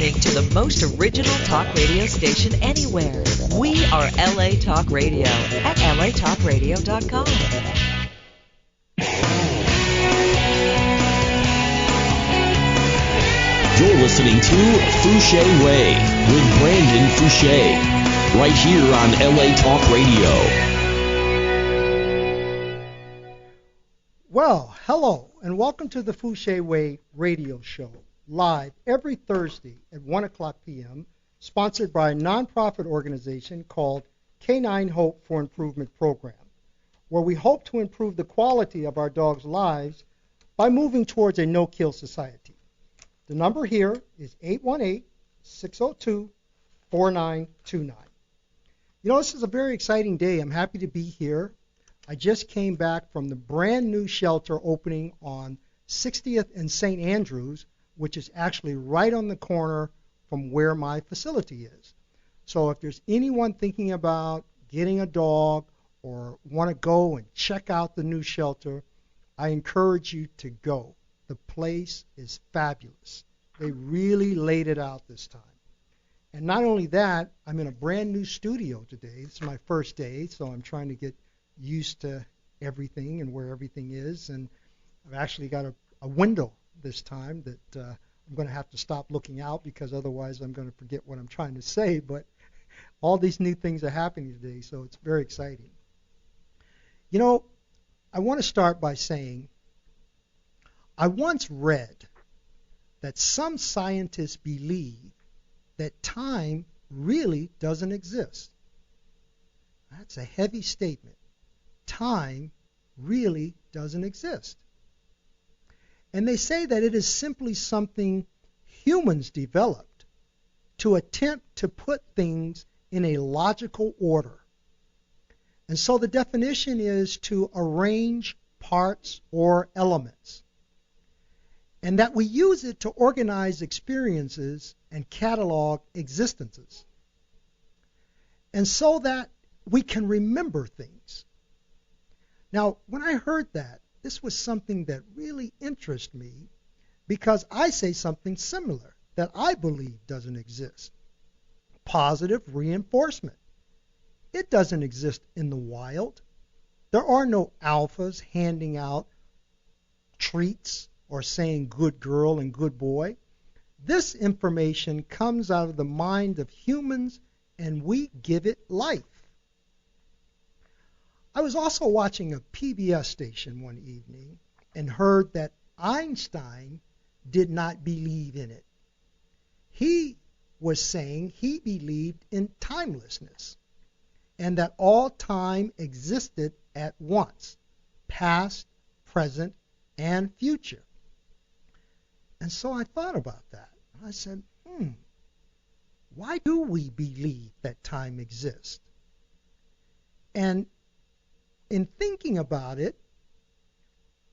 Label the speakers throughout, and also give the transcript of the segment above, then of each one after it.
Speaker 1: listening to the most original talk radio station anywhere. We are LA Talk Radio at latalkradio.com.
Speaker 2: You're listening to Fouché Way with Brandon Fouché, right here on LA Talk Radio.
Speaker 3: Well, hello, and welcome to the Fouché Way radio show, live every Thursday at 1 o'clock p.m., sponsored by a nonprofit organization called Canine Hope for Improvement Program, where we hope to improve the quality of our dogs' lives by moving towards a no-kill society. The number here is 818-602-4929. You know, this is a very exciting day. I'm happy to be here. I just came back from the brand new shelter opening on 60th and St. Andrews, which is actually right on the corner from where my facility is. So if there's anyone thinking about getting a dog or want to go and check out the new shelter, I encourage you to go. The place is fabulous. They really laid it out this time. And not only that, I'm in a brand new studio today. It's my first day, so I'm trying to get used to everything and where everything is. And I've actually got a window this time that I'm going to have to stop looking out because otherwise I'm going to forget what I'm trying to say. But all these new things are happening today, so it's very exciting. You know, I want to start by saying I once read that some scientists believe that time really doesn't exist. That's a heavy statement. Time really doesn't exist. And they say that it is simply something humans developed to attempt to put things in a logical order. And so the definition is to arrange parts or elements. And that we use it to organize experiences and catalog existences. And so that we can remember things. Now, when I heard that, this was something that really interested me because I say something similar that I believe doesn't exist. Positive reinforcement. It doesn't exist in the wild. There are no alphas handing out treats or saying good girl and good boy. This information comes out of the mind of humans and we give it life. I was also watching a PBS station one evening and heard that Einstein did not believe in it. He was saying he believed in timelessness and that all time existed at once, past, present, and future. And so I thought about that. I said, why do we believe that time exists? And in thinking about it,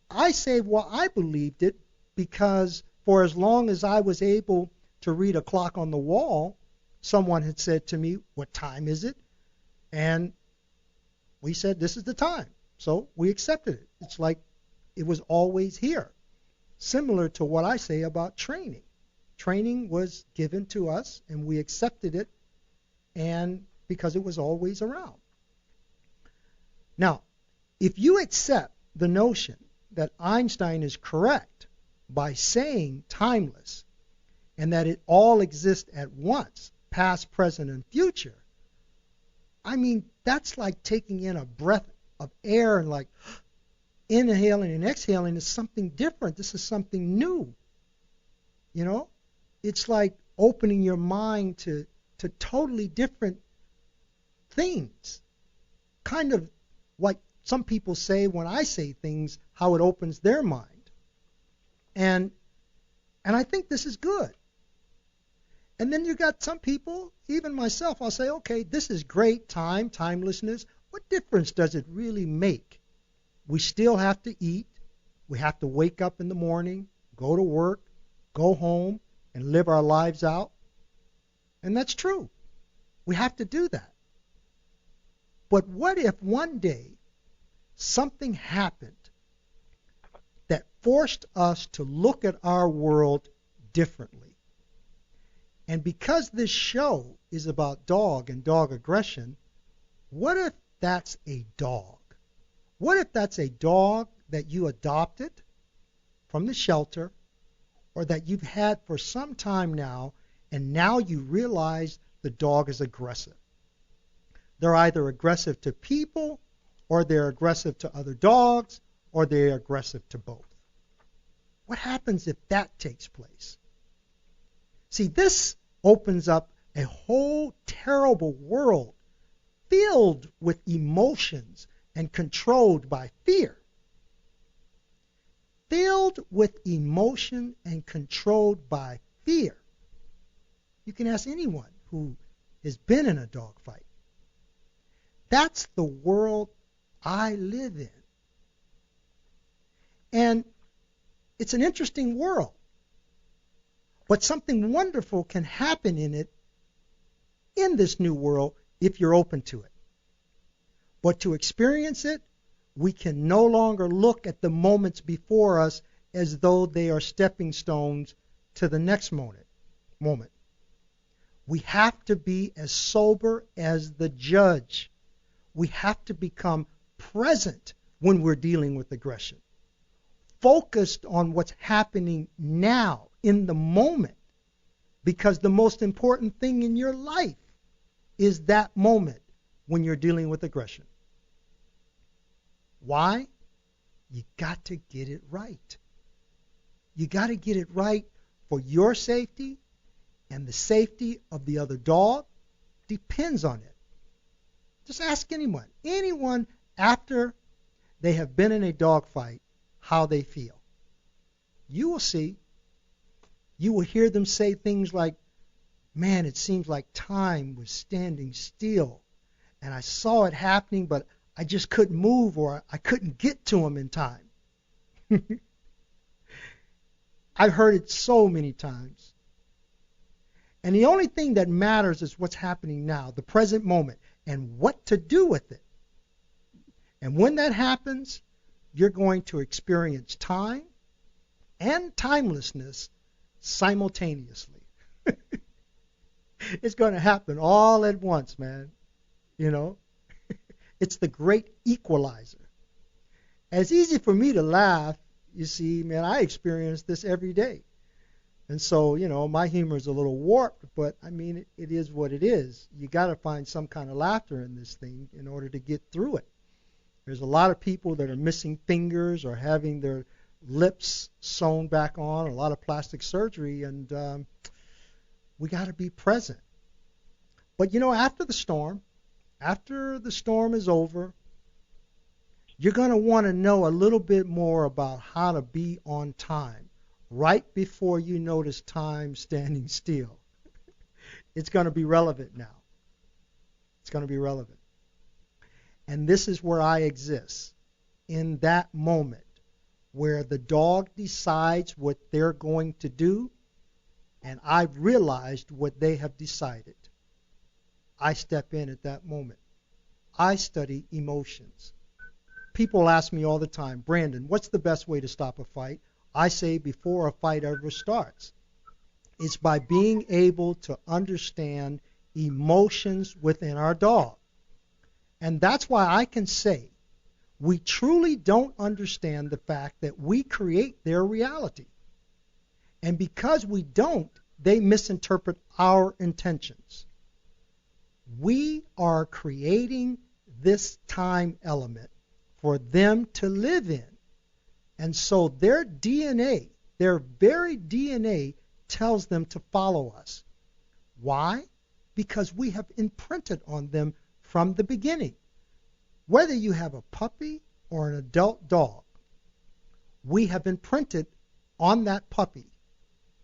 Speaker 3: I say, well, I believed it because for as long as I was able to read a clock on the wall, someone had said to me, what time is it? And we said, this is the time. So we accepted it. It's like it was always here. Similar to what I say about training. Training was given to us and we accepted it and because it was always around. Now, if you accept the notion that Einstein is correct by saying timeless and that it all exists at once, past, present, and future, I mean, that's like taking in a breath of air and like inhaling and exhaling is something different. This is something new. You know? It's like opening your mind to totally different things. Kind of like some people say when I say things, how it opens their mind. And I think this is good. And then you got some people, even myself, I'll say, okay, this is great, timelessness. What difference does it really make? We still have to eat. We have to wake up in the morning, go to work, go home, and live our lives out. And that's true. We have to do that. But what if one day something happened that forced us to look at our world differently? And because this show is about dog and dog aggression, what if that's a dog? What if that's a dog that you adopted from the shelter or that you've had for some time now, and now you realize the dog is aggressive? They're either aggressive to people, or they're aggressive to other dogs, or they're aggressive to both. What happens if that takes place? See, this opens up a whole terrible world filled with emotions and controlled by fear. Filled with emotion and controlled by fear. You can ask anyone who has been in a dog fight. That's the world I live in. And it's an interesting world. But something wonderful can happen in it, in this new world, if you're open to it. But to experience it, we can no longer look at the moments before us as though they are stepping stones to the next moment. We have to be as sober as the judge. We have to become present when we're dealing with aggression. Focused on what's happening now, in the moment. Because the most important thing in your life is that moment when you're dealing with aggression. Why? You got to get it right. You got to get it right for your safety, and the safety of the other dog depends on it. Just ask anyone after they have been in a dog fight, how they feel. You will see. You will hear them say things like, man, it seems like time was standing still, and I saw it happening, but I just couldn't move, or I couldn't get to him in time. I've heard it so many times. And the only thing that matters is what's happening now, the present moment, and what to do with it. And when that happens, you're going to experience time and timelessness simultaneously. It's going to happen all at once, man. You know? It's the great equalizer. And it's easy for me to laugh. You see, man, I experience this every day. And so, you know, my humor is a little warped, but I mean, it is what it is. You got to find some kind of laughter in this thing in order to get through it. There's a lot of people that are missing fingers or having their lips sewn back on, a lot of plastic surgery, and we got to be present. But, you know, after the storm is over, you're going to want to know a little bit more about how to be on time right before you notice time standing still. It's going to be relevant now. It's going to be relevant. And this is where I exist, in that moment where the dog decides what they're going to do, and I've realized what they have decided. I step in at that moment. I study emotions. People ask me all the time, Brandon, what's the best way to stop a fight? I say before a fight ever starts. It's by being able to understand emotions within our dog. And that's why I can say we truly don't understand the fact that we create their reality. And because we don't, they misinterpret our intentions. We are creating this time element for them to live in. And so their DNA, their very DNA, tells them to follow us. Why? Because we have imprinted on them from the beginning. Whether you have a puppy or an adult dog, we have imprinted on that puppy.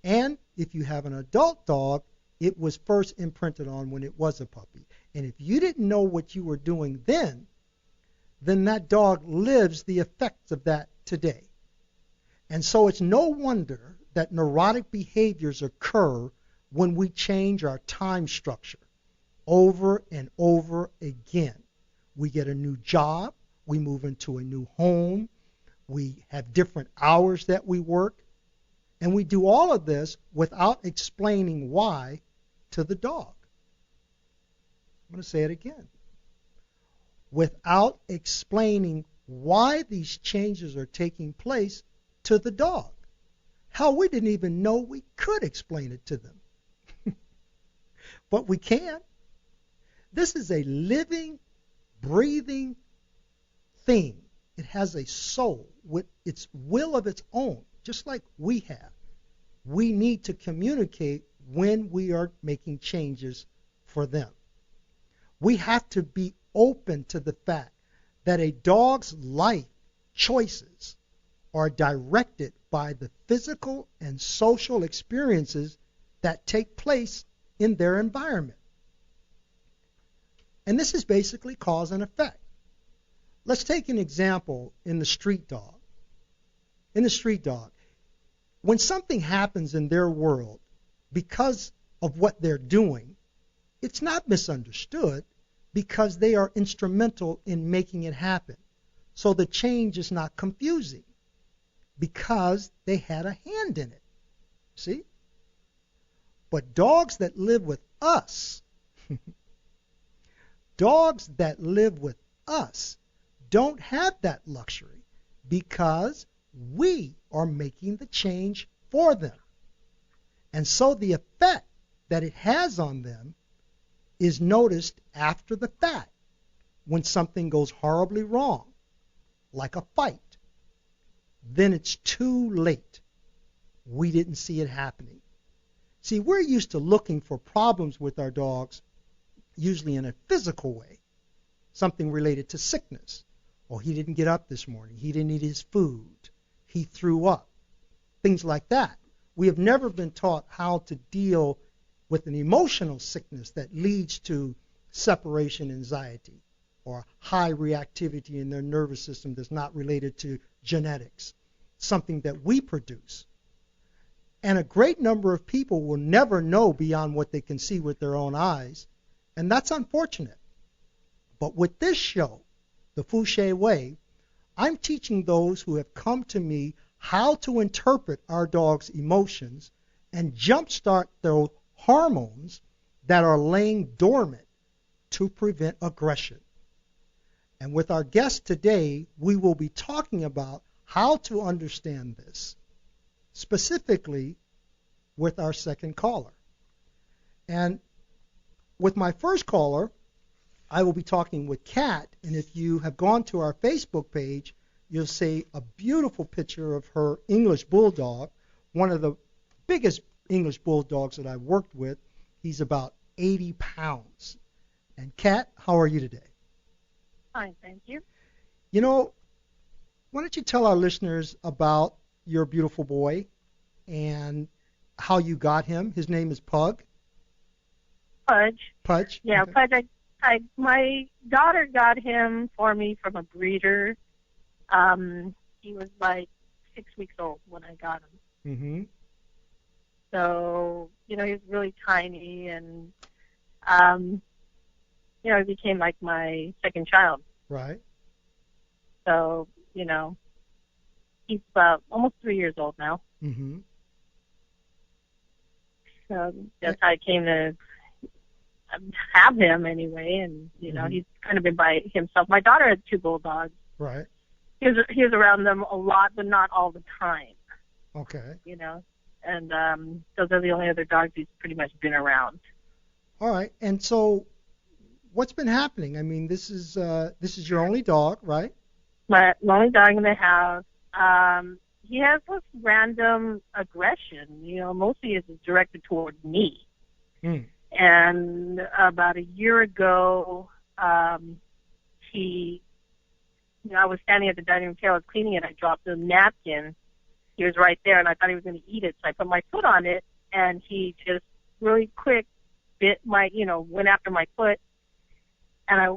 Speaker 3: And if you have an adult dog, it was first imprinted on when it was a puppy. And if you didn't know what you were doing then that dog lives the effects of that today. And so it's no wonder that neurotic behaviors occur when we change our time structure over and over again. We get a new job, we move into a new home, we have different hours that we work, and we do all of this without explaining why to the dog. I'm going to say it again. Without explaining why these changes are taking place to the dog. Hell, we didn't even know we could explain it to them. But we can. This is a living, breathing thing. It has a soul with its will of its own, just like we have. We need to communicate when we are making changes for them. We have to be open to the fact that a dog's life choices are directed by the physical and social experiences that take place in their environment. And this is basically cause and effect. Let's take an example in the street dog. In the street dog, when something happens in their world because of what they're doing, it's not misunderstood because they are instrumental in making it happen. So the change is not confusing because they had a hand in it. See? But dogs that live with us, dogs that live with us don't have that luxury because we are making the change for them. And so the effect that it has on them is noticed after the fact when something goes horribly wrong, like a fight. Then it's too late. We didn't see it happening. See, we're used to looking for problems with our dogs, usually in a physical way, something related to sickness. Oh, he didn't get up this morning. He didn't eat his food. He threw up. Things like that. We have never been taught how to deal with an emotional sickness that leads to separation anxiety or high reactivity in their nervous system that's not related to genetics, something that we produce. And a great number of people will never know beyond what they can see with their own eyes, and that's unfortunate. But with this show, The Fouché Way, I'm teaching those who have come to me how to interpret our dog's emotions and jumpstart those hormones that are laying dormant to prevent aggression. And with our guest today, we will be talking about how to understand this, specifically with our second caller. And with my first caller, I will be talking with Kat, and if you have gone to our Facebook page, you'll see a beautiful picture of her English Bulldog, one of the biggest English Bulldogs that I've worked with. He's about 80 pounds. And Kat, how are you today?
Speaker 4: Fine, thank you.
Speaker 3: You know, why don't you tell our listeners about your beautiful boy and how you got him? His name is Pug.
Speaker 4: Pudge.
Speaker 3: Pudge?
Speaker 4: Yeah,
Speaker 3: Okay.
Speaker 4: Pudge. My daughter got him for me from a breeder. He was like 6 weeks old when I got him.
Speaker 3: Mm-hmm.
Speaker 4: So, he was really tiny, and, he became like my second child.
Speaker 3: Right.
Speaker 4: So, he's almost 3 years old now.
Speaker 3: Mm-hmm.
Speaker 4: So that's how I came to have him anyway, and, he's kind of been by himself. My daughter had 2 bulldogs.
Speaker 3: Right.
Speaker 4: He was around them a lot, but not all the time.
Speaker 3: Okay.
Speaker 4: And those are the only other dogs he's pretty much been around.
Speaker 3: All right. And so what's been happening? I mean, this is your only dog, right?
Speaker 4: My only dog in the house. He has this random aggression. Mostly it's directed towards me.
Speaker 3: Mm.
Speaker 4: And about a year ago, I was standing at the dining room table, I was cleaning it, I dropped a napkin. He was right there, and I thought he was going to eat it, so I put my foot on it, and he just really quick went after my foot, and I,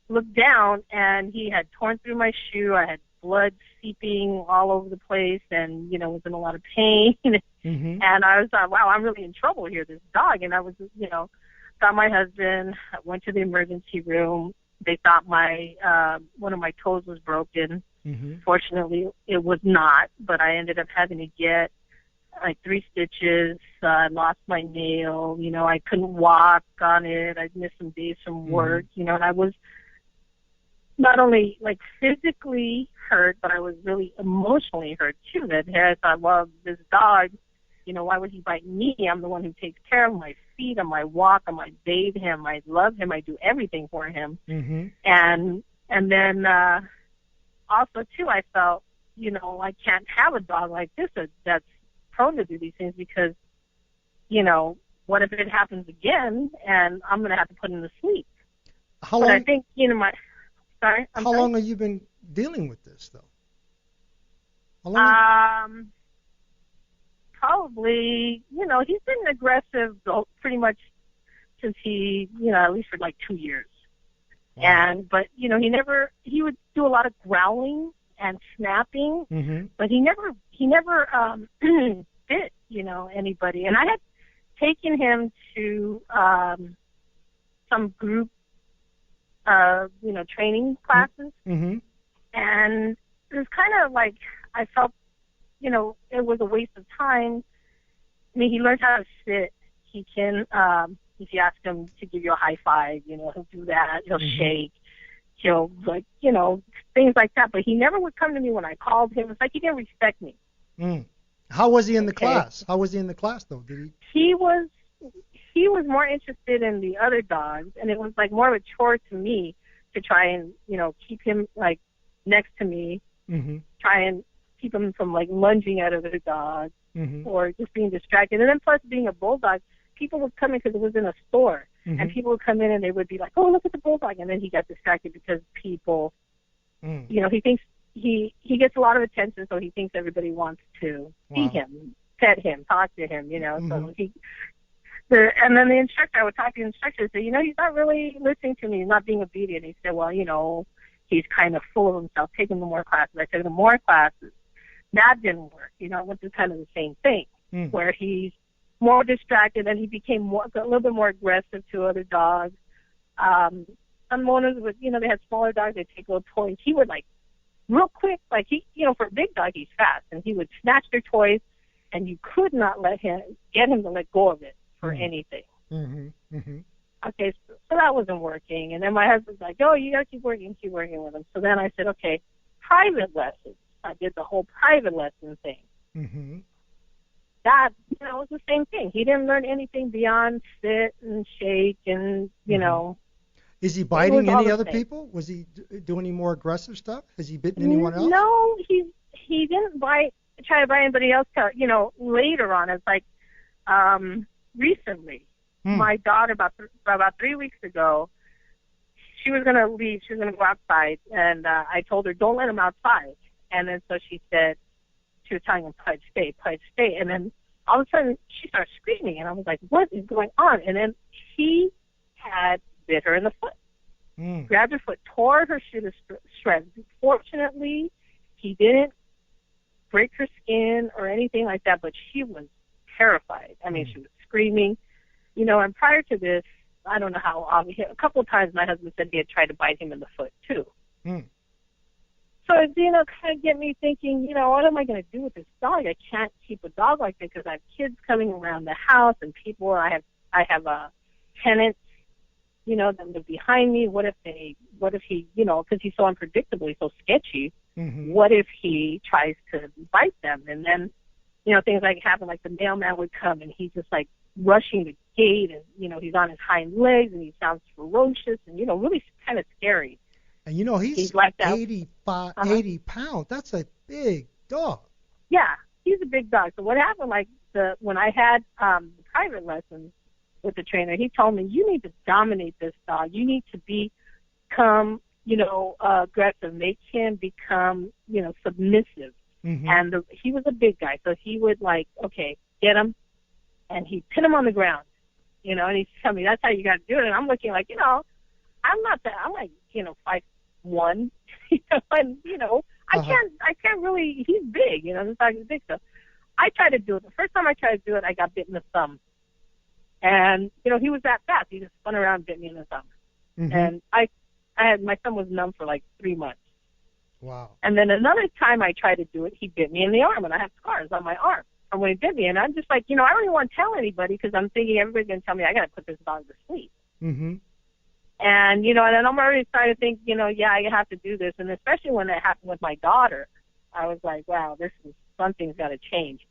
Speaker 4: looked down, and he had torn through my shoe. I had blood seeping all over the place, and, was in a lot of pain.
Speaker 3: Mm-hmm.
Speaker 4: And I was like, wow, I'm really in trouble here, this dog. And I was, got my husband, went to the emergency room. They thought one of my toes was broken.
Speaker 3: Mm-hmm.
Speaker 4: Fortunately, it was not, but I ended up having to get like 3 stitches. I lost my nail. You know, I couldn't walk on it. I'd missed some days from work. You know, and I was not only like physically hurt, but I was really emotionally hurt too. That I thought, well, this dog, you know, why would he bite me? I'm the one who takes care of my feet, on my walk, on my bathe him, I love him, I do everything for him. And then also too, I felt, you know, I can't have a dog like this that's prone to do these things, because, you know, what if it happens again and I'm going to have to put him to sleep?
Speaker 3: How long?
Speaker 4: I think, you know,
Speaker 3: How long have you been dealing with this, though? How long?
Speaker 4: Probably, you know, he's been aggressive pretty much since he, you know, at least for like 2 years. Wow. But, you know, he would do a lot of growling and snapping, but he never bit, you know, anybody. And I had taken him to some group, you know, training classes, and it was kind of like, I felt, you know, it was a waste of time. I mean, he learned how to sit. He can, if you ask him to give you a high five, you know, he'll do that. He'll shake. He'll, like, you know, things like that. But he never would come to me when I called him. It's like he didn't respect me.
Speaker 3: How was he in the class? How was he in the class, though? Did
Speaker 4: he was more interested in the other dogs, and it was like more of a chore to me to try and, you know, keep him like next to me, try and keep him from like lunging at other dogs or just being distracted. And then plus being a bulldog, people would come in because it was in a store, and people would come in and they would be like, oh, look at the bulldog, and then he got distracted because people, you know, he thinks he gets a lot of attention, so he thinks everybody wants to see him, pet him, talk to him, you know. So and then the instructor, I would talk to the instructor and say, you know, he's not really listening to me, he's not being obedient. He said, well, you know, he's kind of full of himself, take him to more classes. I took him to more classes. That didn't work. You know, it went through kind of the same thing, where he's more distracted and he became a little bit more aggressive to other dogs. Some owners would, you know, they had smaller dogs, they'd take little toys. He would, like, real quick, like, he, you know, for a big dog, he's fast, and he would snatch their toys, and you could not get him to let go of it for anything. Okay, so that wasn't working. And then my husband's like, oh, you got to keep working with him. So then I said, okay, private lessons. I did the whole private lesson thing. That, you know, was the same thing. He didn't learn anything beyond sit and shake and, you know.
Speaker 3: Is he biting any other people? Was he doing any more aggressive stuff? Has he bitten anyone else?
Speaker 4: No, he didn't try to bite anybody else, you know, later on. It's like recently. My daughter, about 3 weeks ago, she was going to leave. She was going to go outside, and I told her, don't let him outside. And then so she said, she was telling him, Pudge, stay. And then all of a sudden, she started screaming, and I was like, what is going on? And then he had bit her in the foot, grabbed her foot, tore her shoe to shreds. Fortunately, he didn't break her skin or anything like that, but she was terrified. I mean, she was screaming. You know, and prior to this, I don't know how obvious, a couple of times my husband said he had tried to bite him in the foot, too. So, you know, kind of get me thinking, you know, what am I going to do with this dog? I can't keep a dog like this because I have kids coming around the house and people, I have tenants, you know, that live behind me. What if he, you know, because he's so unpredictable, he's so sketchy, what if he tries to bite them? And then, you know, things like happen, like the mailman would come and he's just like rushing the gate, and, you know, he's on his hind legs and he sounds ferocious and, you know, really kind of scary.
Speaker 3: And, you know, he's like 80 pounds. That's a big dog.
Speaker 4: Yeah, he's a big dog. So what happened, like, when I had the private lessons with the trainer, he told me, you need to dominate this dog. You need to become, you know, aggressive. Make him become, you know, submissive. And he was a big guy, so he would, like, okay, get him, and he'd pin him on the ground, you know, and he'd tell me, that's how you got to do it. And I'm looking like, you know, I'm not that, I'm like, you know, 5'1", you know, and, you know, I can't really, he's big, you know, this dog is big. So I tried to do it. The first time I tried to do it, I got bit in the thumb. And, you know, he was that fast. He just spun around and bit me in the thumb. And my thumb was numb for like 3 months.
Speaker 3: Wow.
Speaker 4: And then another time I tried to do it, he bit me in the arm, and I have scars on my arm. from when he bit me. And I'm just like, I don't even want to tell anybody because I'm thinking everybody's going to tell me I got to put this dog to sleep.
Speaker 3: Mm-hmm.
Speaker 4: And, and I'm already starting to think, yeah, I have to do this. And especially when it happened with my daughter, I was like, wow, something's got to change.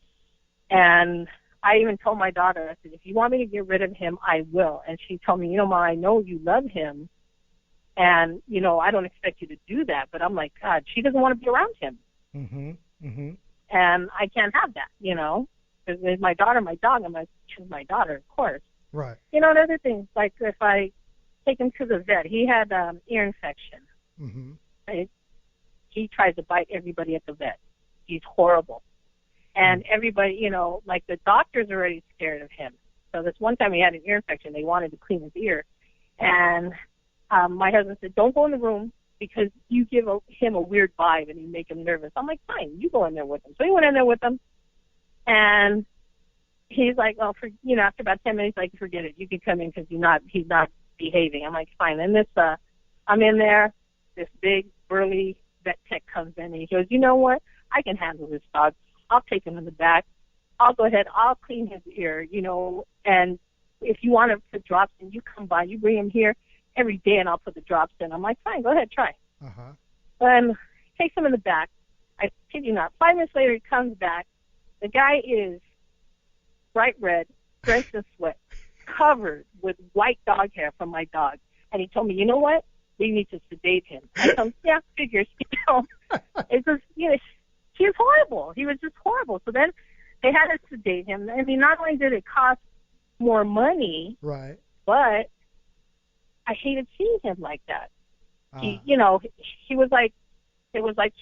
Speaker 4: And I even told my daughter, I said, if you want me to get rid of him, I will. And she told me, Mom, I know you love him. And, I don't expect you to do that. But I'm like, God, she doesn't want to be around him.
Speaker 3: Mm-hmm. Mm-hmm.
Speaker 4: And I can't have that, because with my daughter, my dog, I'm going to choose my daughter, of course.
Speaker 3: Right.
Speaker 4: And other things, like if I take him to the vet, he had ear infection.
Speaker 3: Mm-hmm.
Speaker 4: Right? He tries to bite everybody at the vet. He's horrible. And everybody, like the doctor's already scared of him. So this one time he had an ear infection. They wanted to clean his ear. And my husband said, don't go in the room because you give him a weird vibe and you make him nervous. I'm like, fine, you go in there with him. So he went in there with him. And he's like, after about 10 minutes, like, forget it. You can come in because he's not behaving. I'm like, fine. And I'm in there. This big, burly vet tech comes in and he goes, you know what? I can handle this dog. I'll take him in the back. I'll go ahead. I'll clean his ear, and if you want to put drops in, you come by. You bring him here every day, and I'll put the drops in. I'm like, fine, go ahead, try.
Speaker 3: Uh-huh.
Speaker 4: And takes him in the back. I kid you not. 5 minutes later, he comes back. The guy is bright red, drenched in sweat, covered with white dog hair from my dog. And he told me, you know what? We need to sedate him. I told him, yeah, figures. It's just, he was horrible. He was just horrible. So then they had to sedate him. I mean, not only did it cost more money,
Speaker 3: right,
Speaker 4: but I hated seeing him like that. He was like, he was like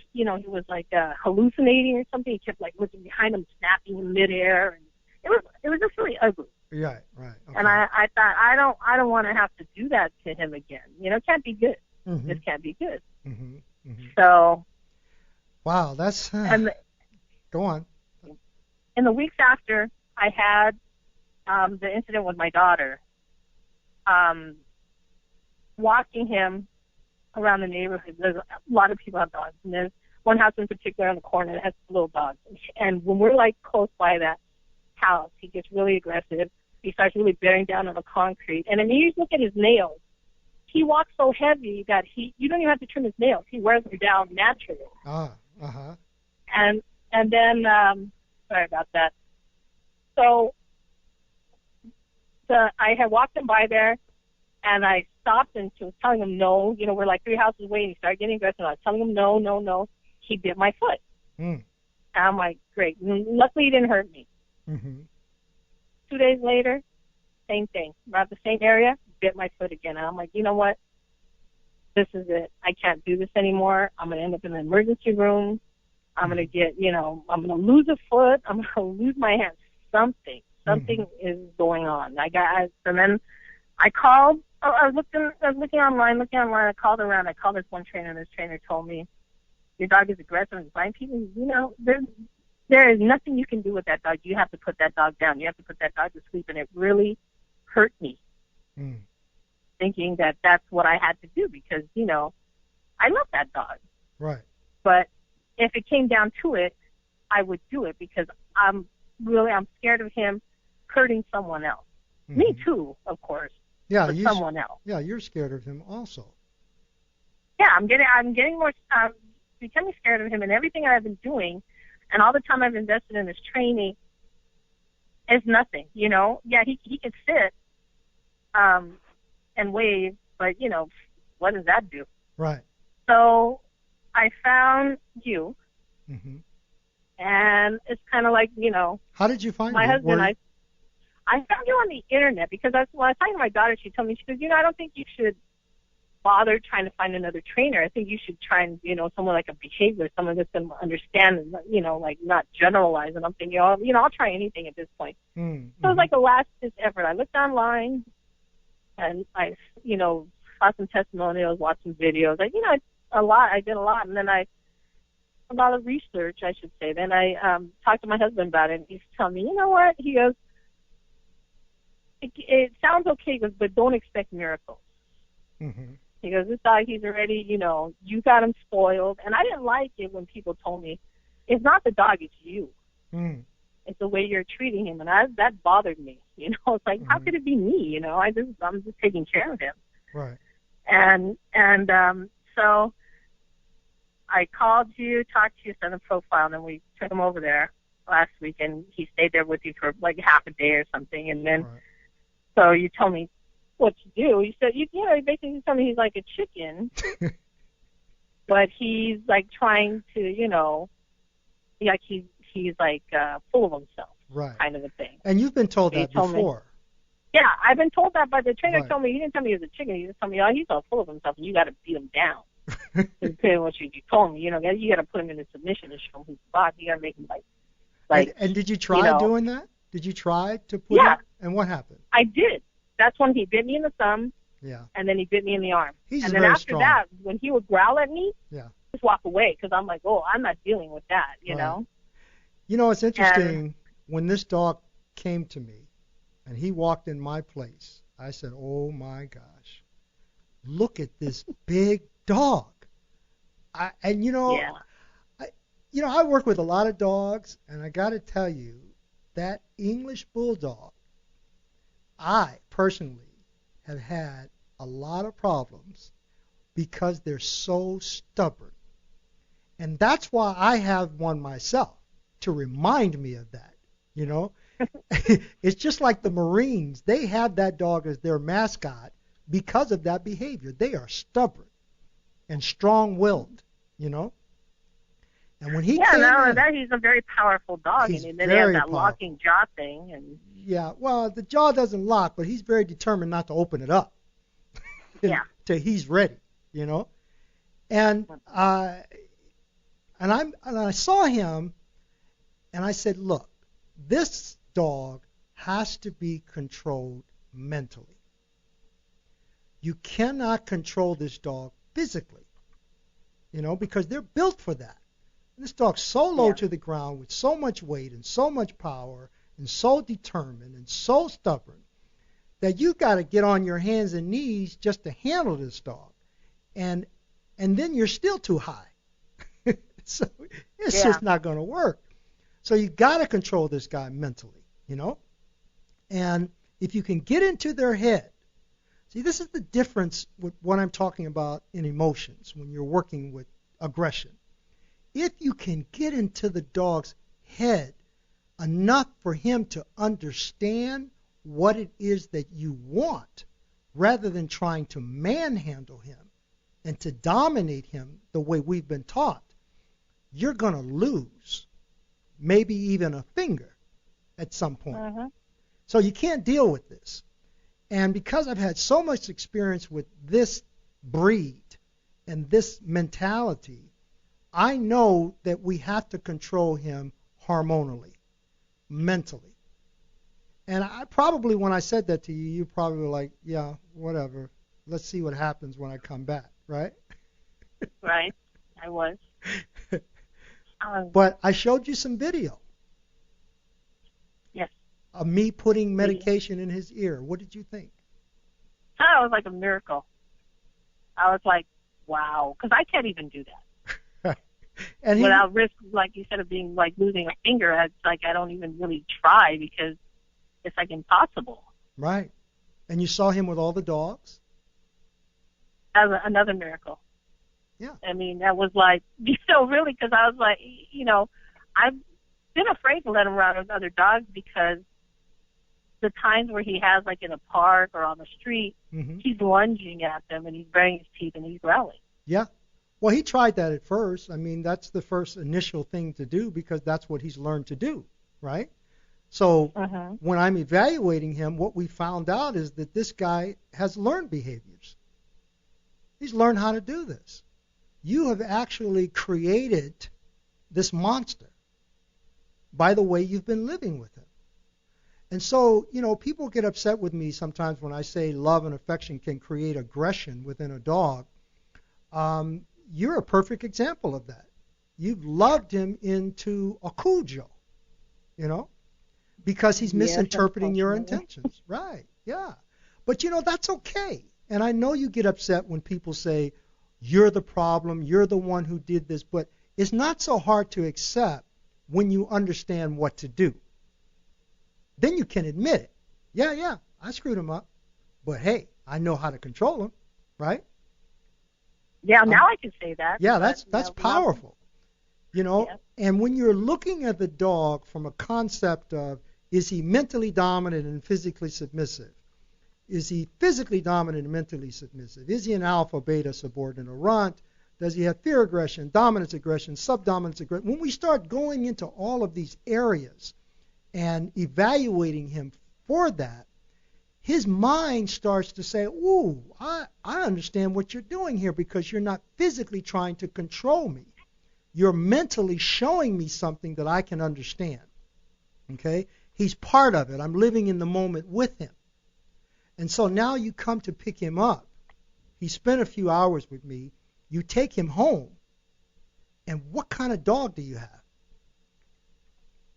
Speaker 4: hallucinating or something. He kept like looking behind him, snapping in midair, and it was just really ugly.
Speaker 3: Right. Okay.
Speaker 4: And I thought, I don't want to have to do that to him again. It can't be good.
Speaker 3: Mm-hmm.
Speaker 4: It can't be good.
Speaker 3: Mm-hmm. Mm-hmm.
Speaker 4: So.
Speaker 3: Wow, that's. Go on.
Speaker 4: In the weeks after I had the incident with my daughter, walking him around the neighborhood, there's a lot of people have dogs, and there's one house in particular on the corner that has little dogs. And when we're like close by that house, he gets really aggressive. He starts really bearing down on the concrete, and then you look at his nails. He walks so heavy that you don't even have to trim his nails. He wears them down naturally.
Speaker 3: Uh-huh.
Speaker 4: And then, sorry about that. So I had walked him by there, and I stopped and was telling him no. We're like 3 houses away, and he started getting aggressive. I was telling him no. He bit my foot. And I'm like, great. Luckily, he didn't hurt me.
Speaker 3: Mm-hmm.
Speaker 4: 2 days later, same thing. Around the same area, bit my foot again. And I'm like, you know what? This is it. I can't do this anymore. I'm going to end up in the emergency room. I'm going to get, I'm going to lose a foot. I'm going to lose my hand. Something is going on. And then I called. I was looking online. I called around. I called this one trainer, and this trainer told me, your dog is aggressive and biting people. There is nothing you can do with that dog. You have to put that dog down. You have to put that dog to sleep. And it really hurt me. Thinking that that's what I had to do because, I love that dog.
Speaker 3: Right.
Speaker 4: But if it came down to it, I would do it because I'm scared of him hurting someone else. Mm-hmm. Me too, of course.
Speaker 3: Yeah,
Speaker 4: but someone else.
Speaker 3: Yeah, you're scared of him also.
Speaker 4: Yeah, I'm getting more, becoming scared of him, and everything I've been doing, and all the time I've invested in this training is nothing. Yeah, he can sit, and wave, but what does that do?
Speaker 3: Right.
Speaker 4: So I found you, and it's kind of like
Speaker 3: How did you find
Speaker 4: my
Speaker 3: me?
Speaker 4: husband? I found you on the internet because when I was talking to my daughter, she told me, she goes, I don't think you should bother trying to find another trainer. I think you should try and someone like a behavior, someone that's going to understand and like not generalize. And I'm thinking, I'll try anything at this point. So it was like a last ditch effort. I looked online. And I, saw some testimonials, watched some videos. I did a lot. And then a lot of research, I should say. Then I talked to my husband about it, and he's telling me, you know what? He goes, it sounds okay, but don't expect miracles. He goes, this dog, he's already, you got him spoiled. And I didn't like it when people told me, it's not the dog, it's you. it's the way you're treating him. And that bothered me. You know, it's like, how could it be me? You know, I'm just taking care of him.
Speaker 3: Right.
Speaker 4: And so I called you, talked to you, sent a profile, and then we took him over there last week, and he stayed there with you for like half a day or something. And then, so you told me what to do. You said, you know, you basically told me he's like a chicken, but he's like trying to, you know, like he's like full of himself,
Speaker 3: right,
Speaker 4: kind of a thing.
Speaker 3: And you've been told that before.
Speaker 4: Yeah, I've been told that, but the trainer told me, he didn't tell me he was a chicken. He just told me, oh, he's all full of himself, and you got to beat him down. Depending on what you told me, you know, you got to put him in a submission and show him who's the boss. You got to make him like. And did you try
Speaker 3: doing that? Did you try to put him? And what happened?
Speaker 4: I did. That's when he bit me in the thumb.
Speaker 3: Yeah.
Speaker 4: And then he bit me in the arm.
Speaker 3: He's
Speaker 4: and then
Speaker 3: very
Speaker 4: after
Speaker 3: strong.
Speaker 4: that, when he would growl at me,
Speaker 3: just
Speaker 4: walk away, because I'm like, oh, I'm not dealing with that, you know.
Speaker 3: You know, it's interesting. When this dog came to me, and he walked in my place, I said, oh my gosh, look at this big dog. I work with a lot of dogs, and I got to tell you, that English Bulldog, I personally have had a lot of problems because they're so stubborn. And that's why I have one myself, to remind me of that, you know. It's just like the Marines. They have that dog as their mascot because of that behavior. They are stubborn and strong-willed, you know. And when he came in,
Speaker 4: that he's a very powerful dog, and then he has that locking jaw thing. And
Speaker 3: well, the jaw doesn't lock, but he's very determined not to open it up. Till he's ready, you know. And I saw him, and I said, look, this dog has to be controlled mentally. You cannot control this dog physically, you know, because they're built for that. This dog's so low to the ground with so much weight and so much power and so determined and so stubborn that you got to get on your hands and knees just to handle this dog. And then you're still too high. So it's just not going to work. So you got to control this guy mentally, you know. And if you can get into their head, see, this is the difference with what I'm talking about in emotions when you're working with aggression. If you can get into the dog's head enough for him to understand what it is that you want, rather than trying to manhandle him and to dominate him the way we've been taught, you're going to lose maybe even a finger at some point. So you can't deal with this. And because I've had so much experience with this breed and this mentality, I know that we have to control him hormonally, mentally. And I probably, when I said that to you, you probably were like, yeah, whatever. Let's see what happens when I come back, right?
Speaker 4: Right, I was.
Speaker 3: But I showed you some video.
Speaker 4: Yes.
Speaker 3: Of me putting medication in his ear. What did you think?
Speaker 4: That was like a miracle. I was like, wow, because I can't even do that. And without risk, like you said, of being like losing a finger. It's like I don't even really try because it's like impossible.
Speaker 3: Right. And you saw him with all the dogs?
Speaker 4: That was another miracle.
Speaker 3: Yeah.
Speaker 4: I mean, that was like, really, because I was like, I've been afraid to let him around with other dogs because the times where he has, like in a park or on the street, he's lunging at them and he's baring his teeth and he's growling.
Speaker 3: Yeah. Well, he tried that at first. I mean, that's the first initial thing to do because that's what he's learned to do, right? So when I'm evaluating him, what we found out is that this guy has learned behaviors. He's learned how to do this. You have actually created this monster by the way you've been living with him. And so, people get upset with me sometimes when I say love and affection can create aggression within a dog. You're a perfect example of that. You've loved him into a Cujo, because he's misinterpreting your intentions. Right, yeah. But, that's okay. And I know you get upset when people say, you're the problem, you're the one who did this, but it's not so hard to accept when you understand what to do. then you can admit it. Yeah, I screwed him up. But hey, I know how to control him, right?
Speaker 4: Yeah, now I can say that.
Speaker 3: Yeah,
Speaker 4: but,
Speaker 3: that's powerful. You know,
Speaker 4: Yeah.
Speaker 3: and when you're looking at the dog from a concept of, is he mentally dominant and physically submissive? Is he physically dominant and mentally submissive? Is he an alpha, beta, subordinate, or runt? Does he have fear aggression, dominance aggression, subdominance aggression? When we start going into all of these areas and evaluating him for that, his mind starts to say, ooh, I understand what you're doing here, because you're not physically trying to control me. You're mentally showing me something that I can understand. Okay? He's part of it. I'm living in the moment with him. And so now you come to pick him up. He spent a few hours with me. You take him home. And what kind of dog do you have?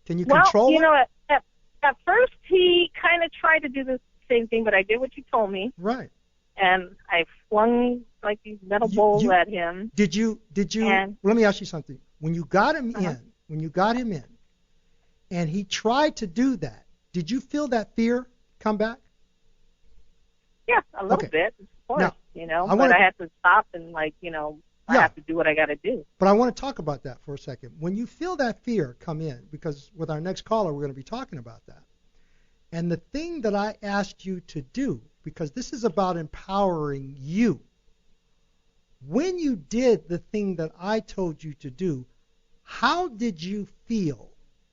Speaker 3: Can you control
Speaker 4: you
Speaker 3: him?
Speaker 4: know, at first he kind of tried to do the same thing, but I did what you told me.
Speaker 3: Right.
Speaker 4: And I flung like these metal bowls at him.
Speaker 3: Did you,
Speaker 4: And-
Speaker 3: let me ask you something. When you got him
Speaker 4: Uh-huh.
Speaker 3: in, and he tried to do that, did you feel that fear come back?
Speaker 4: Yeah, a little
Speaker 3: Okay.
Speaker 4: bit, of course,
Speaker 3: Now,
Speaker 4: you know,
Speaker 3: I
Speaker 4: but
Speaker 3: wanna-
Speaker 4: I had to stop and, like, you know, I
Speaker 3: Yeah.
Speaker 4: have to do what I got to do.
Speaker 3: But I want to talk about that for a second. When you feel that fear come in, because with our next caller, we're going to be talking about that. And the thing that I asked you to do, because this is about empowering you, when you did the thing that I told you to do, how did you feel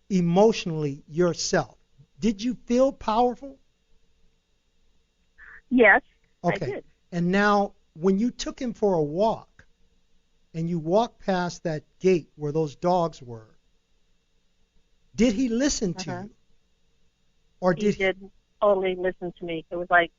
Speaker 3: emotionally yourself? Did you feel powerful?
Speaker 4: Yes,
Speaker 3: Okay.
Speaker 4: I did.
Speaker 3: And now, when you took him for a walk, and you walked past that gate where those dogs were, did he listen to
Speaker 4: Uh-huh.
Speaker 3: you? Or
Speaker 4: He
Speaker 3: did
Speaker 4: did totally listen to me. It was like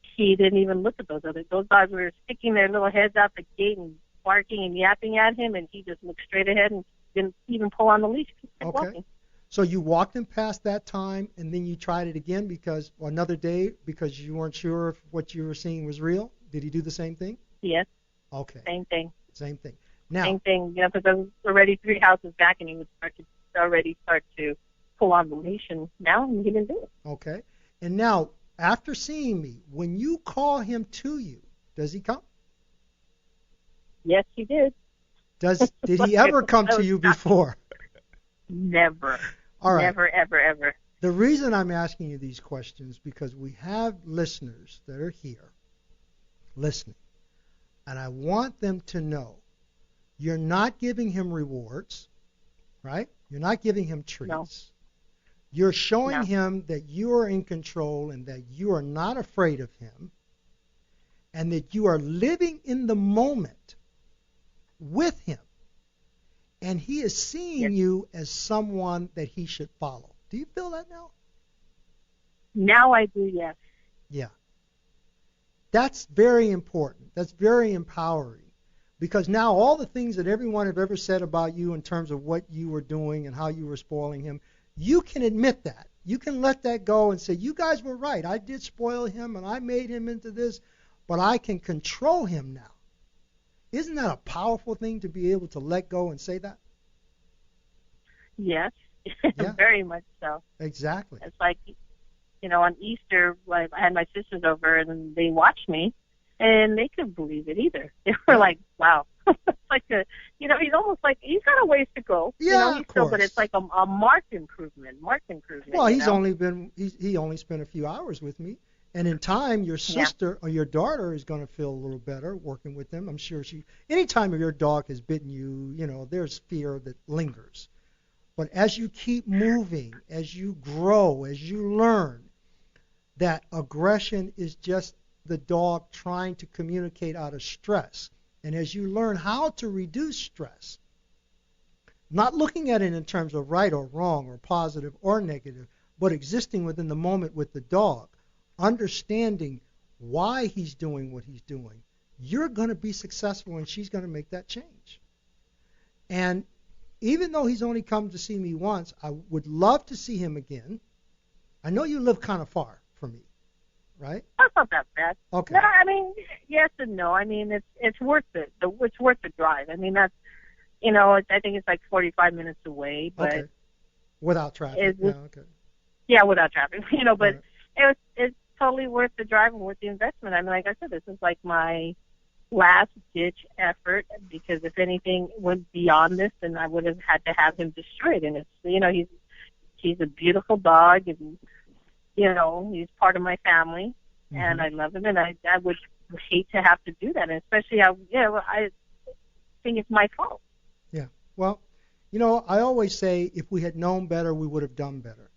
Speaker 4: he didn't even look at those others. Those dogs were sticking their little heads out the gate and barking and yapping at him, and he just looked straight ahead and didn't even pull on the leash. He kept
Speaker 3: Okay.
Speaker 4: walking.
Speaker 3: So you walked him past that time, and then you tried it again or another day because you weren't sure if what you were seeing was real? Did he do the same thing?
Speaker 4: Yes,
Speaker 3: Okay.
Speaker 4: same thing.
Speaker 3: Same thing. Now,
Speaker 4: Same thing. You know, because I was already 3 houses back, and he would start to pull on the leash, and now he didn't do it.
Speaker 3: okay. And now, after seeing me, when you call him to you, does he come?
Speaker 4: Yes, he did.
Speaker 3: Did he ever come to you before?
Speaker 4: Never.
Speaker 3: All right.
Speaker 4: Never, ever, ever.
Speaker 3: The reason I'm asking you these questions because we have listeners that are here listening, and I want them to know you're not giving him rewards, right? You're not giving him treats.
Speaker 4: No.
Speaker 3: You're showing
Speaker 4: No.
Speaker 3: him that you are in control and that you are not afraid of him, and that you are living in the moment with him. And he is seeing
Speaker 4: Yes.
Speaker 3: you as someone that he should follow. Do you feel that now?
Speaker 4: Now I do, yes.
Speaker 3: Yeah. That's very important. That's very empowering. Because now all the things that everyone have ever said about you in terms of what you were doing and how you were spoiling him, you can admit that. You can let that go and say, you guys were right. I did spoil him and I made him into this, but I can control him now. Isn't that a powerful thing to be able to let go and say that?
Speaker 4: Yes.
Speaker 3: Yeah.
Speaker 4: Very much so.
Speaker 3: Exactly.
Speaker 4: It's like, you know, on Easter, like, I had my sisters over, and they watched me, and they couldn't believe it either. They were like, wow. It's like you know, he's almost like, he's got a ways to go.
Speaker 3: Yeah,
Speaker 4: you know,
Speaker 3: of
Speaker 4: still, but
Speaker 3: course.
Speaker 4: it's like a marked improvement.
Speaker 3: Well,
Speaker 4: you
Speaker 3: he's
Speaker 4: know?
Speaker 3: he only spent a few hours with me, and in time, your sister or your daughter is going to feel a little better working with him. I'm sure anytime your dog has bitten you, you know, there's fear that lingers. But as you keep moving, as you grow, as you learn that aggression is just the dog trying to communicate out of stress, and as you learn how to reduce stress, not looking at it in terms of right or wrong or positive or negative, but existing within the moment with the dog, understanding why he's doing what he's doing, you're going to be successful and she's going to make that change. And even though he's only come to see me once, I would love to see him again. I know you live kind of far from me, right?
Speaker 4: That's not that bad.
Speaker 3: Okay.
Speaker 4: No, I mean, yes and no. I mean, it's worth it. It's worth the drive. I mean, that's, you know, I think it's like 45 minutes away, but
Speaker 3: Okay. Without traffic.
Speaker 4: Is
Speaker 3: Yeah,
Speaker 4: this-
Speaker 3: okay.
Speaker 4: Yeah, without traffic, but
Speaker 3: Right.
Speaker 4: it's totally worth the drive and worth the investment. I mean, like I said, this is like my last ditch effort, because if anything went beyond this, then I would have had to have him destroyed. And it's, he's a beautiful dog, and he's part of my family, and I love him, and I would hate to have to do that, and especially I think it's my fault.
Speaker 3: Yeah. Well, I always say if we had known better, we would have done better.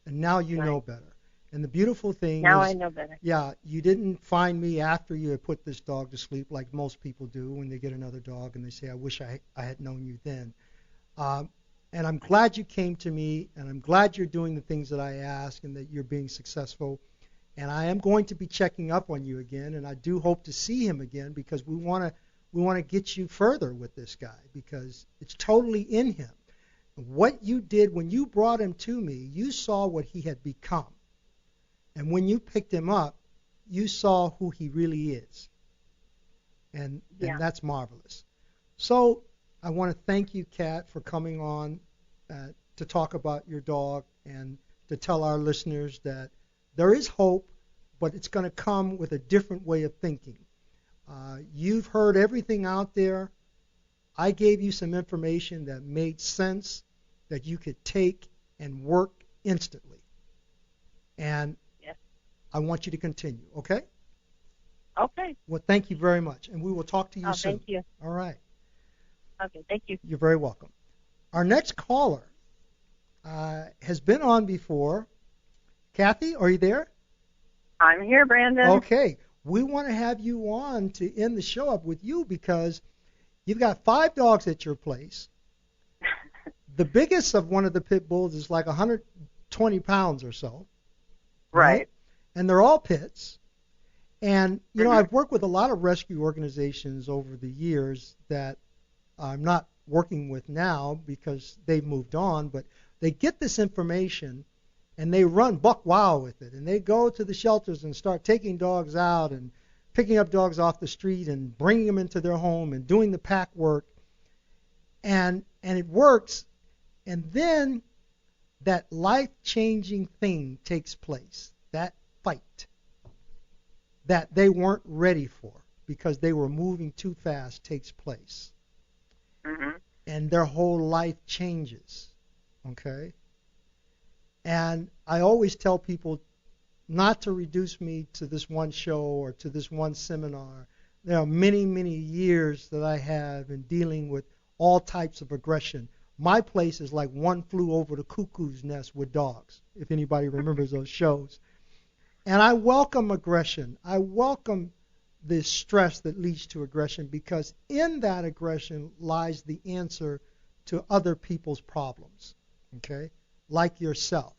Speaker 3: And now you know better. And the beautiful thing
Speaker 4: Now
Speaker 3: is,
Speaker 4: I know better.
Speaker 3: yeah, you didn't find me after you had put this dog to sleep like most people do when they get another dog and they say, I wish I had known you then. And I'm glad you came to me, and I'm glad you're doing the things that I ask and that you're being successful. And I am going to be checking up on you again, and I do hope to see him again, because we want to get you further with this guy, because it's totally in him. What you did when you brought him to me, you saw what he had become. And when you picked him up, you saw who he really is. And that's marvelous. So I want to thank you, Kat, for coming on to talk about your dog and to tell our listeners that there is hope, but it's going to come with a different way of thinking. You've heard everything out there. I gave you some information that made sense, that you could take and work instantly. And I want you to continue, okay?
Speaker 4: Okay.
Speaker 3: Well, thank you very much, and we will talk to you soon.
Speaker 4: Thank you.
Speaker 3: All right.
Speaker 4: Okay, thank you.
Speaker 3: You're very welcome. Our next caller has been on before. Kathy, are you there?
Speaker 4: I'm here, Brandon.
Speaker 3: Okay. We want to have you on to end the show up with you, because you've got 5 dogs at your place. The biggest of one of the pit bulls is like 120 pounds or so.
Speaker 4: Right.
Speaker 3: And they're all pits. And, I've worked with a lot of rescue organizations over the years that I'm not working with now because they've moved on, but they get this information and they run buck wild with it. And they go to the shelters and start taking dogs out and picking up dogs off the street and bringing them into their home and doing the pack work. And it works. And then that life-changing thing takes place, that fight that they weren't ready for because they were moving too fast takes place. And their whole life changes, okay? And I always tell people not to reduce me to this one show or to this one seminar. There are many, many years that I have in dealing with all types of aggression. My place is like One Flew Over the Cuckoo's Nest with dogs, if anybody remembers those shows. And I welcome aggression. I welcome the stress that leads to aggression, because in that aggression lies the answer to other people's problems, okay, like yourself.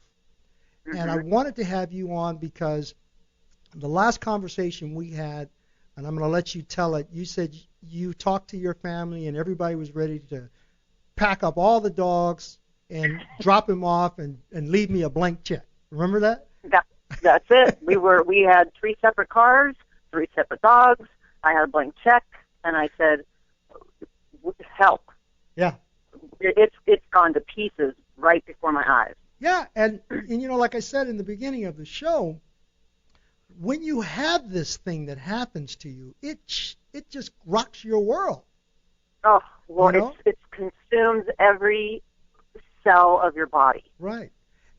Speaker 3: And I wanted to have you on because the last conversation we had, and I'm going to let you tell it, you said you talked to your family and everybody was ready to pack up all the dogs and drop them off and leave me a blank check. Remember that?
Speaker 4: That's it. We had 3 separate cars, 3 separate dogs. I had a blank check, and I said, help.
Speaker 3: Yeah.
Speaker 4: It's gone to pieces right before my eyes.
Speaker 3: Yeah, and like I said in the beginning of the show, when you have this thing that happens to you, it just rocks your world.
Speaker 4: Oh, well, it consumes every cell of your body.
Speaker 3: Right.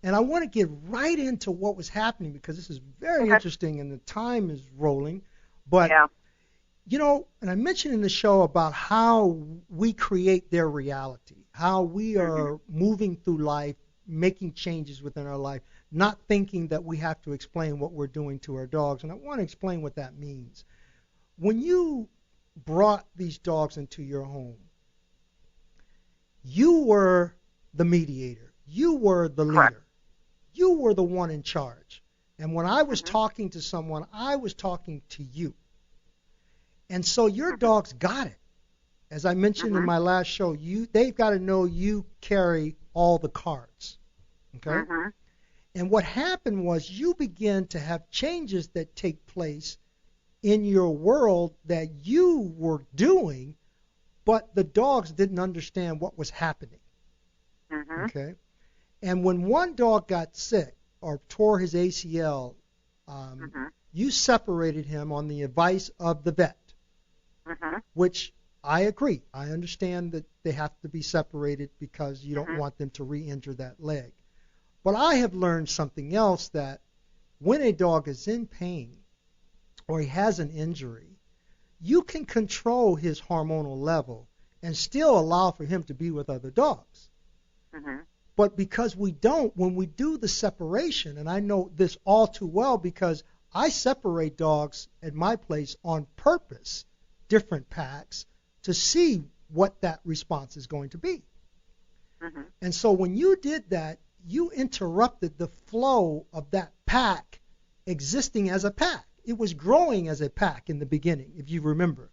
Speaker 3: And I want to get right into what was happening, because this is very interesting and the time is rolling. But, and I mentioned in the show about how we create their reality, how we are moving through life, making changes within our life, not thinking that we have to explain what we're doing to our dogs. And I want to explain what that means. When you brought these dogs into your home, you were the mediator. You were the leader.
Speaker 4: Correct.
Speaker 3: You were the one in charge. And when I was talking to someone, I was talking to you. And so your dogs got it. As I mentioned in my last show, they've got to know you carry all the cards. Okay? And what happened was you began to have changes that take place in your world that you were doing, but the dogs didn't understand what was happening. Okay? And when one dog got sick or tore his ACL, you separated him on the advice of the vet, which I agree. I understand that they have to be separated because you don't want them to re-injure that leg. But I have learned something else, that when a dog is in pain or he has an injury, you can control his hormonal level and still allow for him to be with other dogs. But because we don't, when we do the separation, and I know this all too well because I separate dogs at my place on purpose, different packs, to see what that response is going to be. And so when you did that, you interrupted the flow of that pack existing as a pack. It was growing as a pack in the beginning, if you remember.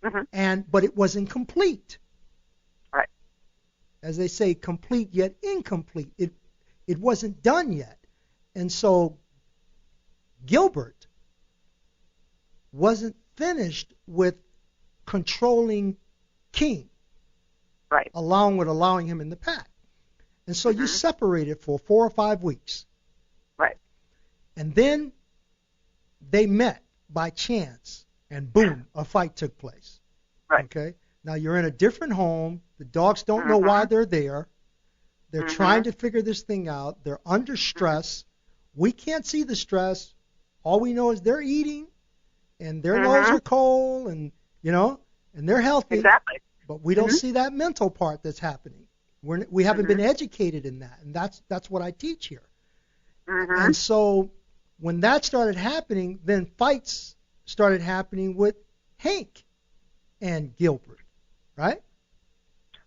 Speaker 3: But it wasn't complete.
Speaker 4: Right.
Speaker 3: As they say, complete yet incomplete. It wasn't done yet. And so Gilbert wasn't finished with controlling King,
Speaker 4: right,
Speaker 3: along with allowing him in the pack. And so you separated for 4 or 5 weeks.
Speaker 4: Right.
Speaker 3: And then they met by chance, and boom, a fight took place.
Speaker 4: Right.
Speaker 3: Okay? Now you're in a different home. The dogs don't know why they're there. They're trying to figure this thing out. They're under stress. We can't see the stress. All we know is they're eating, and their nose are cold, and, you know, and they're healthy.
Speaker 4: Exactly.
Speaker 3: But we don't see that mental part that's happening. We haven't been educated in that, and that's what I teach here. And so when that started happening, then fights started happening with Hank and Gilbert, right?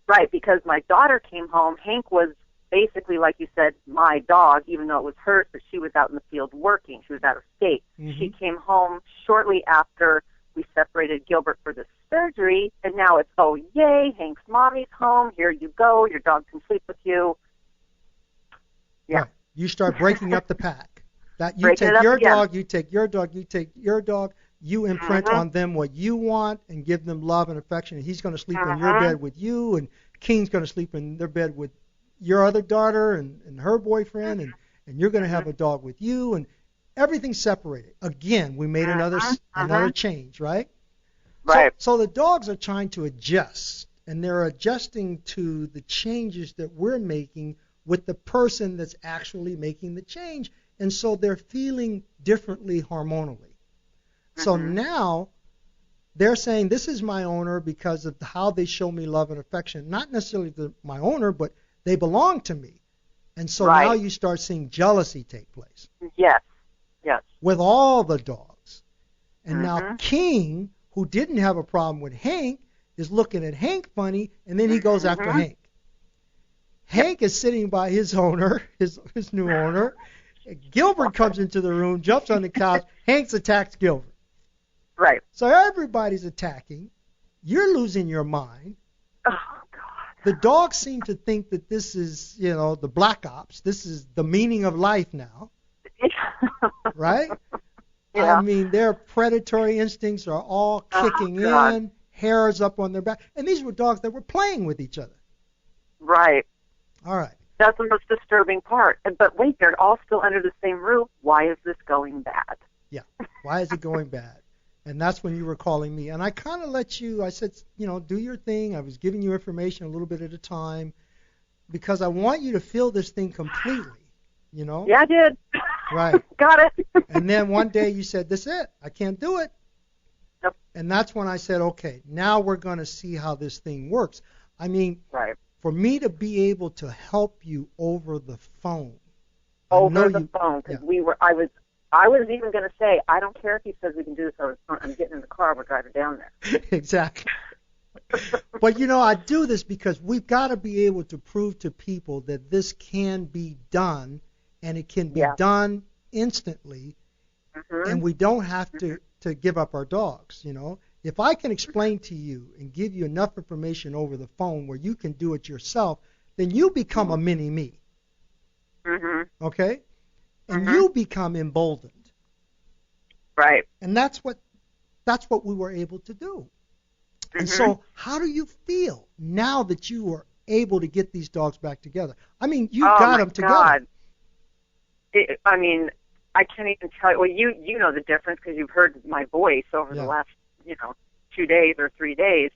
Speaker 4: Right, because my daughter came home. Hank was basically, like you said, my dog, even though it was hers, but she was out in the field working. She was out of state. She came home shortly after we separated Gilbert for the surgery, and now it's, oh, yay, Hank's mommy's home. Here you go. Your dog can sleep with you. Yeah.
Speaker 3: Right. You start breaking up the pack. That you
Speaker 4: Breaking
Speaker 3: take your
Speaker 4: again.
Speaker 3: dog, you take your dog, you take your dog. You imprint on them what you want and give them love and affection. And he's going to sleep in your bed with you, and King's going to sleep in their bed with your other daughter and her boyfriend, and you're going to have a dog with you, and everything's separated. Again, we made another change, right?
Speaker 4: Right.
Speaker 3: So the dogs are trying to adjust, and they're adjusting to the changes that we're making with the person that's actually making the change, and so they're feeling differently hormonally. So now they're saying, this is my owner because of how they show me love and affection. Not necessarily my owner, but they belong to me. And so now you start seeing jealousy take place.
Speaker 4: Yes. Yes.
Speaker 3: With all the dogs. And now King, who didn't have a problem with Hank, is looking at Hank funny, and then he goes after Hank. Hank is sitting by his owner, his new owner. Gilbert comes into the room, jumps on the couch. Hank attacks Gilbert.
Speaker 4: Right.
Speaker 3: So everybody's attacking. You're losing your mind.
Speaker 4: Oh, God.
Speaker 3: The dogs seem to think that this is, you know, the black ops. This is the meaning of life now. Right?
Speaker 4: Yeah.
Speaker 3: I mean, their predatory instincts are all kicking in, hairs up on their back. And these were dogs that were playing with each other.
Speaker 4: Right.
Speaker 3: All right.
Speaker 4: That's the most disturbing part. But wait, they're all still under the same roof. Why is this going bad?
Speaker 3: Yeah. Why is it going bad? And that's when you were calling me. And I kind of let you, I said, you know, do your thing. I was giving you information a little bit at a time because I want you to feel this thing completely, you know?
Speaker 4: Yeah, I did.
Speaker 3: Right.
Speaker 4: Got it.
Speaker 3: And then one day you said, this is it. I can't do it.
Speaker 4: Yep.
Speaker 3: And that's when I said, okay, now we're going to see how this thing works. I mean, for me to be able to help you over the phone.
Speaker 4: Over the phone, because I was even going to say, I don't care if he says we can do this over the phone. I'm getting in the car. We're driving down there.
Speaker 3: Exactly. But, you know, I do this because we've got to be able to prove to people that this can be done, and it can be done instantly, and we don't have to give up our dogs, you know. If I can explain to you and give you enough information over the phone where you can do it yourself, then you become a mini-me. Okay? And you become emboldened.
Speaker 4: Right.
Speaker 3: And that's what we were able to do. And so how do you feel now that you are able to get these dogs back together? I mean, you
Speaker 5: Oh
Speaker 3: got
Speaker 5: my
Speaker 3: them together.
Speaker 5: God. I mean, I can't even tell you. Well, you know the difference because you've heard my voice over the last 2 days or 3 days,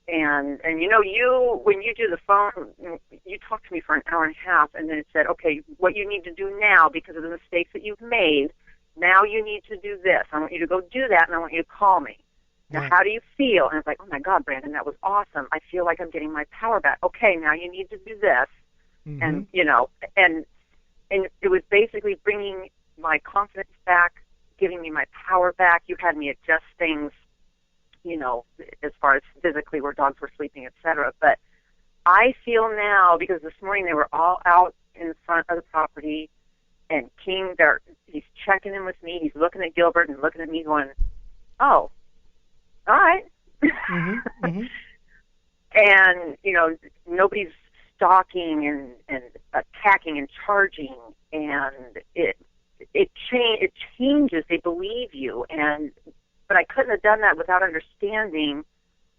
Speaker 5: and when you do the phone, you talk to me for an hour and a half, and then it said, okay, what you need to do now because of the mistakes that you've made. Now you need to do this. I want you to go do that, and I want you to call me. Now, how do you feel? And it's like, oh my God, Brandon, that was awesome. I feel like I'm getting my power back. Okay, now you need to do this, and and it was basically bringing my confidence back, giving me my power back. You had me adjust things, as far as physically where dogs were sleeping, etc. But I feel now, because this morning they were all out in front of the property, and King, he's checking in with me. He's looking at Gilbert and looking at me going, oh, all right. And, nobody's stalking and attacking and charging, and it changes. They believe you, but I couldn't have done that without understanding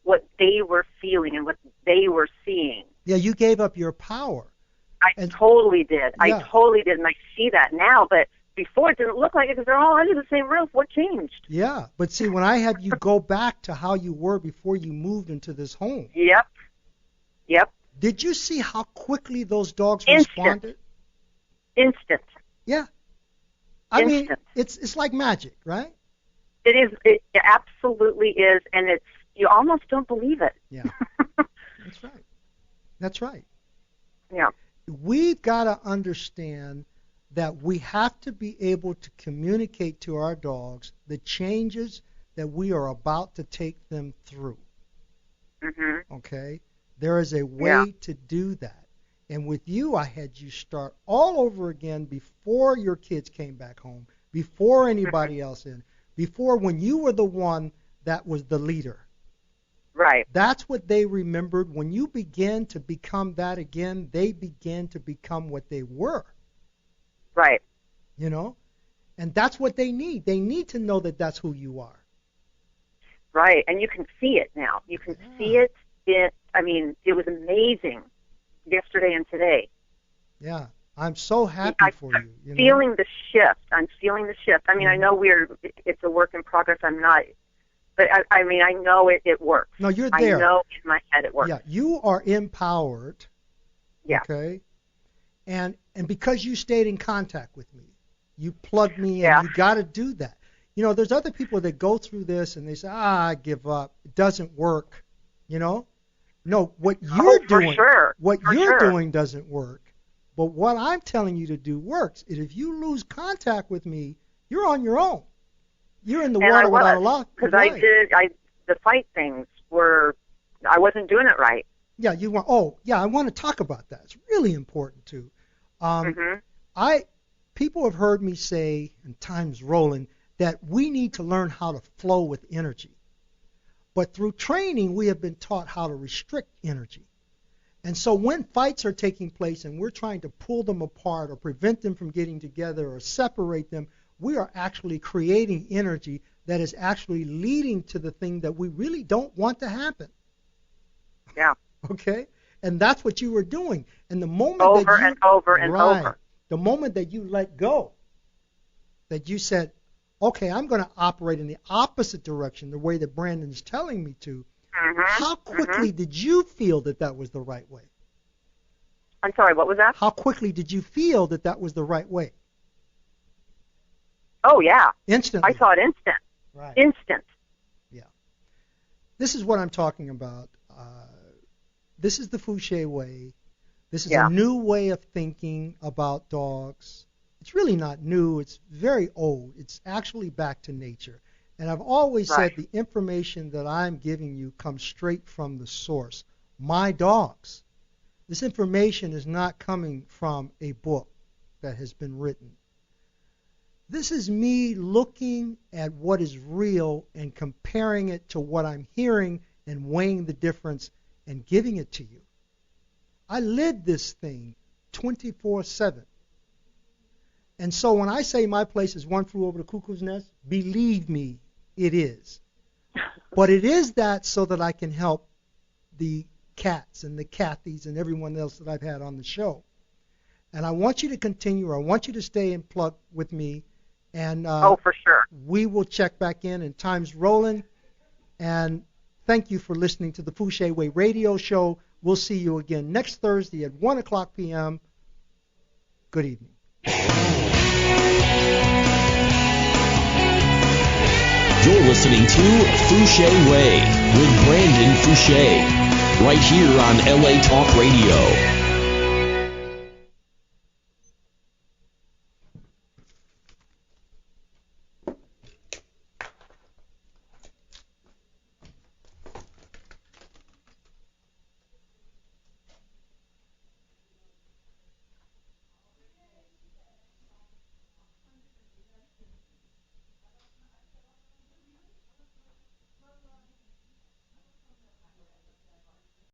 Speaker 5: what they were feeling and what they were seeing.
Speaker 3: Yeah, you gave up your power.
Speaker 5: I totally did. Yeah. I totally did, and I see that now, but before it didn't look like it because they're all under the same roof. What changed?
Speaker 3: Yeah, but see, when I had you go back to how you were before you moved into this home.
Speaker 5: Yep.
Speaker 3: Did you see how quickly those dogs responded?
Speaker 5: Instant.
Speaker 3: Yeah. I mean, it's like magic, right?
Speaker 5: It is. It absolutely is, and you almost don't believe it.
Speaker 3: Yeah. That's right.
Speaker 5: Yeah.
Speaker 3: We've got to understand that we have to be able to communicate to our dogs the changes that we are about to take them through. Okay? There is a way to do that. And with you, I had you start all over again before your kids came back home, before anybody else before when you were the one that was the leader.
Speaker 5: Right.
Speaker 3: That's what they remembered. When you begin to become that again, they begin to become what they were.
Speaker 5: Right.
Speaker 3: And that's what they need. They need to know that that's who you are.
Speaker 5: Right, and you can see it now. You can see it. It was amazing yesterday and today.
Speaker 3: Yeah, I'm so happy for you.
Speaker 5: I'm feeling the shift. I mean, I know it's a work in progress. I'm not, but I know it works.
Speaker 3: No, you're there.
Speaker 5: I know in my head it works.
Speaker 3: Yeah, you are empowered.
Speaker 5: Yeah.
Speaker 3: Okay. And because you stayed in contact with me, you plugged me in. You got to do that. There's other people that go through this and they say, I give up. It doesn't work. No, what you're doing, doing doesn't work. But what I'm telling you to do works. And if you lose contact with me, you're on your own. You're in the water without a lot.
Speaker 5: Because the fight things I wasn't doing it right.
Speaker 3: Yeah, I want to talk about that. It's really important too. People have heard me say, and time's rolling, that we need to learn how to flow with energy. But through training, we have been taught how to restrict energy. And so when fights are taking place and we're trying to pull them apart or prevent them from getting together or separate them, we are actually creating energy that is actually leading to the thing that we really don't want to happen.
Speaker 5: Yeah.
Speaker 3: Okay? And that's what you were doing. And the moment the moment that you let go, that you said, okay, I'm going to operate in the opposite direction, the way that Brandon's telling me to, how quickly did you feel that was the right way?
Speaker 5: I'm sorry, what was that?
Speaker 3: How quickly did you feel that was the right way?
Speaker 5: Oh, yeah.
Speaker 3: Instantly.
Speaker 5: I saw it instant.
Speaker 3: Right.
Speaker 5: Instant.
Speaker 3: Yeah. This is what I'm talking about. This is the Fouché way. This is a new way of thinking about dogs. It's really not new. It's very old. It's actually back to nature. And I've always said the information that I'm giving you comes straight from the source, my dogs. This information is not coming from a book that has been written. This is me looking at what is real and comparing it to what I'm hearing and weighing the difference and giving it to you. I live this thing 24/7. And so when I say my place is one flew over the cuckoo's nest, believe me, it is. But it is that so that I can help the Cats and the Kathys and everyone else that I've had on the show. And I want you to continue. I want you to stay in plug with me. And
Speaker 5: oh, for sure.
Speaker 3: We will check back in, and time's rolling. And thank you for listening to the Fouché Way radio show. We'll see you again next Thursday at 1 o'clock p.m. Good evening.
Speaker 2: You're listening to Fouché Way with Brandon Fouché, right here on LA Talk Radio.